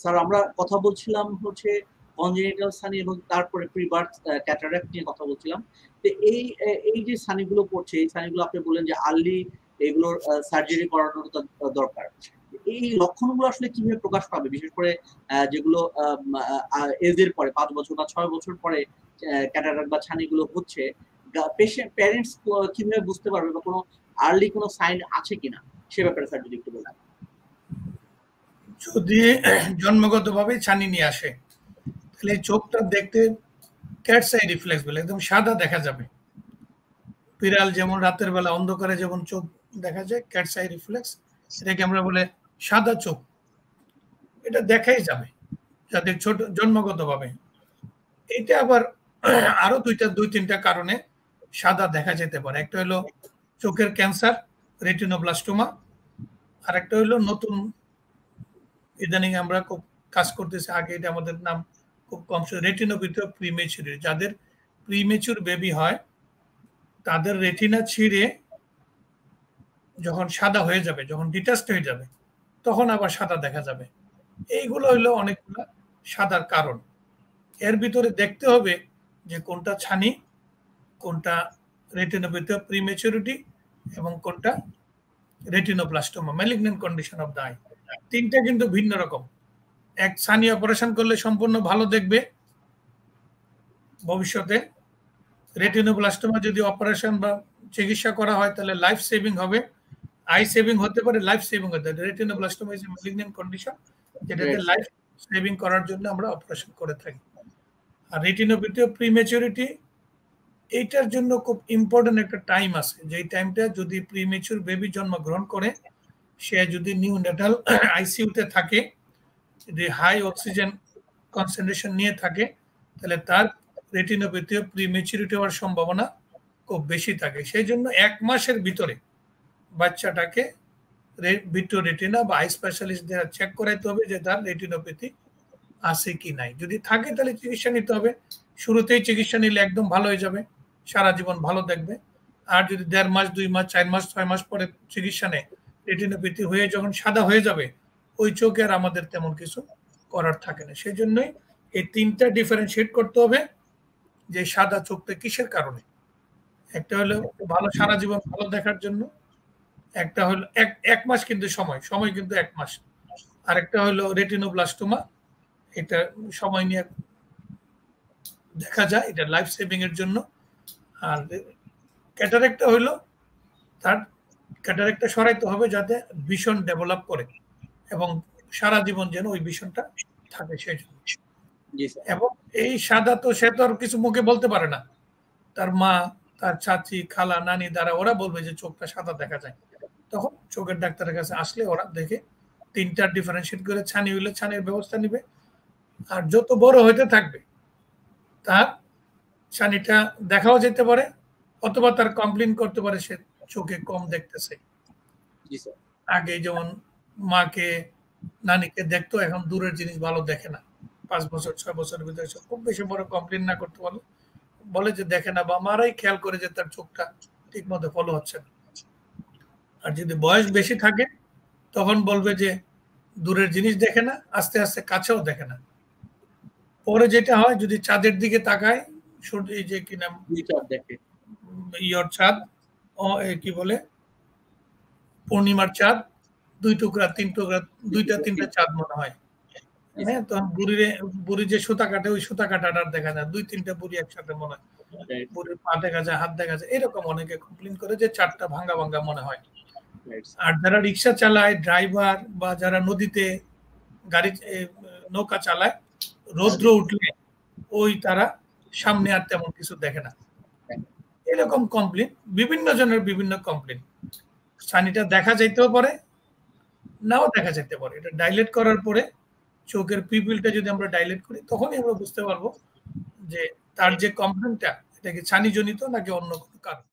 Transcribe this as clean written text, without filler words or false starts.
Sir আমরা কথা বলছিলাম হচ্ছে কনজেনিটাল সানি এবং তারপরে প্রিবার্থ ক্যাটারাক্ট নিয়ে কথা বলছিলাম। তো এই যে সানিগুলো পড়ছে, এই সানিগুলো আপনি বললেন যে আর্লি এগুলোর সার্জারি করানোর দরকার। এই লক্ষণগুলো আসলে কিভাবে প্রকাশ পাবে, বিশেষ করে যেগুলো এজের পরে 5 বছর বা 6 বছর পরে ক্যাটারাক্ট বা ছানিগুলো হচ্ছে, পেশেন্ট প্যারেন্টস কিভাবে বুঝতে পারবে বা কোনো আর্লি কোনো সাইন আছে কিনা সে ব্যাপারে স্যার যদি একটু বলেন। যদি জন্মগতভাবে ছানি নিয়ে আসে তাহলে চোখটা দেখতে ক্যাটস আই রিফ্লেক্স বলে একদম সাদা দেখা যাবে। বিড়াল যেমন রাতের বেলা অন্ধকারে যেমন চোখ দেখা যায়, ক্যাটস আই রিফ্লেক্স, এটাকে আমরা বলে সাদা চোখ। এটা দেখাই যাবে যাদের ছোট জন্মগতভাবে। এটা আবার আরো দুই তিনটা কারণে সাদা দেখা যেতে পারে। একটা হলো চোখের ক্যান্সার, রেটিনোব্লাস্টোমা, আর একটা হলো নতুন ইদানিং আমরা খুব কাজ করতেছি, আগে এটা আমাদের নাম খুব কম ছিল, রেটিনোপ্যাথি প্রিমেচুরিটি। যাদের প্রিমেচুর বেবি হয় তাদের রেটিনা ছিঁড়ে যখন সাদা হয়ে যাবে, যখন ডিটাচড হয়ে যাবে, তখন আবার সাদা দেখা যাবে। এইগুলো হলো অনেকগুলো সাদার কারণ। এর ভিতরে দেখতে হবে যে কোনটা ছানি, কোনটা রেটিনোপ্যাথি প্রিমেচুরিটি এবং কোনটা retinoblastoma, malignant condition of the I. তিনটা কিন্তু ভিন্ন রকম। এক ছানি অপারেশন করলে সম্পূর্ণ ভালো দেখবে ভবিষ্যতে। রেটিনোব্লাস্টোমা যদি অপারেশন বা চিকিৎসা করা হয় তাহলে লাইফ সেভিং হবে। আই সেভিং হতে পারে, লাইফ সেভিং হতে পারে। Retinoblastoma is a malignant condition, যেটাতে লাইফ সেভিং করার জন্য আমরা অপারেশন করে থাকি। আর রেটিনোপ্যাথি প্রিমেচুরিটি, এইটার জন্য খুব ইম্পর্টেন্ট একটা টাইম আছে, যেই টাইমটা যদি প্রিমেচুর বেবি জন্মগ্রহণ করে, সে যদি নিউনেটাল আইসিইউতে থাকে, যদি হাই অক্সিজেন কনসেন্ট্রেশন নিয়ে থাকে, তাহলে তার রেটিনোপ্যাথি প্রিমেচুরিটি হওয়ার সম্ভাবনা খুব বেশি থাকে। সেই জন্য 1 মাসের ভিতরে বাচ্চাটাকে ভিট্রিও রেটিনা বা আই স্পেশালিস্ট দ্বারা চেক করাইতে হবে যে তার রেটিনোপ্যাথি আছে কি নাই। যদি থাকে তাহলে চিকিৎসা নিতে হবে। শুরুতেই চিকিৎসা নিলে একদম ভালো হয়ে যাবে, সারা জীবন ভালো দেখবে। আর যদি 1.5 মাস, 2 মাস, 4 মাস, 6 মাস পরে চিকিৎসা নেয়, রেটিনোপ্যাথি হয়ে যখন সাদা হয়ে যাবে, ওই চোখে আর আমাদের তেমন কিছু করার থাকে না। সেই জন্যই এই তিনটা ডিফারেন্সিয়েট করতে হবে যে সাদা চোখটা কিসের কারণে। একটা হলো ভালো সারা জীবন ভালো দেখার জন্য, একটা হলো এক মাস কিন্তু সময় কিন্তু 1 মাস। আরেকটা হলো রেটিনোব্লাস্টোমা, এটা সময় নিয়ে দেখা যায়, এটা লাইফ সেভিং এর জন্য। আর ক্যাটারাক্টটা হলো তার ক্যাটারাক্টটা সরাইতে হবে যাতে ভিশন ডেভেলপ করে এবং সারা জীবন যেন ওই ভিশনটা থাকে সেই জন্য। এবং এই সাদা তো সে তো আর কিছু মুখে বলতে পারে না, তার মা, তার চাচি, খালা, নানি দ্বারা ওরা বলবে যে চোখটা সাদা দেখা যায়। তখন চোখের ডাক্তারের কাছে আসলে ওরা দেখে তিনটা ডিফারেন্সিয়েট করে ছানি হইলে ছানির ব্যবস্থা নিবে। আর যত বড় হইতে থাকবে তার ছানিটা দেখাও যেতে পারে, অথবা তার কমপ্লেন করতে পারে সে চোখে কম দেখতেছে। আগে যেমন মাকে, নানিকে দেখতো, এখন দূরের জিনিস ভালো দেখে না। 5 বছর 6 বছরের ভিতরে খুব বেশি বড় কমপ্লেন না করতে পারলে বলে যে দেখে না, বা মারাই খেয়াল করে যে তার চোখটা ঠিক মতো ফলো হচ্ছে না। আর যদি বয়স বেশি থাকে তখন বলবে যে দূরের জিনিস দেখে না, আস্তে আস্তে কাছেও দেখে না। পরে যেটা হয়, যদি চাঁদের দিকে তাকায়, এই যে কি নাম, দেখে ইয়র চাঁদ, কি বলে, পূর্ণিমার চাঁদ, 2 টুকরা 3 টুকরা, 2টা 3টা চাঁদ মনে হয়। হ্যাঁ, তখন বুড়ি যে সুতা কাটে, ওই সুতা কাটাটার দেখা যায়, 2-3টা বুড়ি একসাথে মনে হয়। বুড়ির পা দেখা যায়, হাত দেখা যায়, এরকম অনেকে কমপ্লেন করে যে চারটা ভাঙ্গা ভাঙ্গা মনে হয়। আর যারা রিক্সা চালায়, ড্রাইভার, বা যারা নদীতে গাড়ি নৌকা চালায়, রৌদ্র উঠলে ওই তারা সামনে আর তেমন কিছু দেখে না। এরকম কমপ্লেন, বিভিন্ন জনের বিভিন্ন কমপ্লেন। ছানিটা দেখা যাইতেও পারে, নাও দেখা যেতে পারে। এটা ডাইলেট করার পরে চোখের পিপিলটা যদি আমরা ডাইলেট করি, তখনই আমরা বুঝতে পারবো যে তার যে কমপ্লেনটা, এটা কি ছানিজনিত নাকি অন্য কোনো কারণ।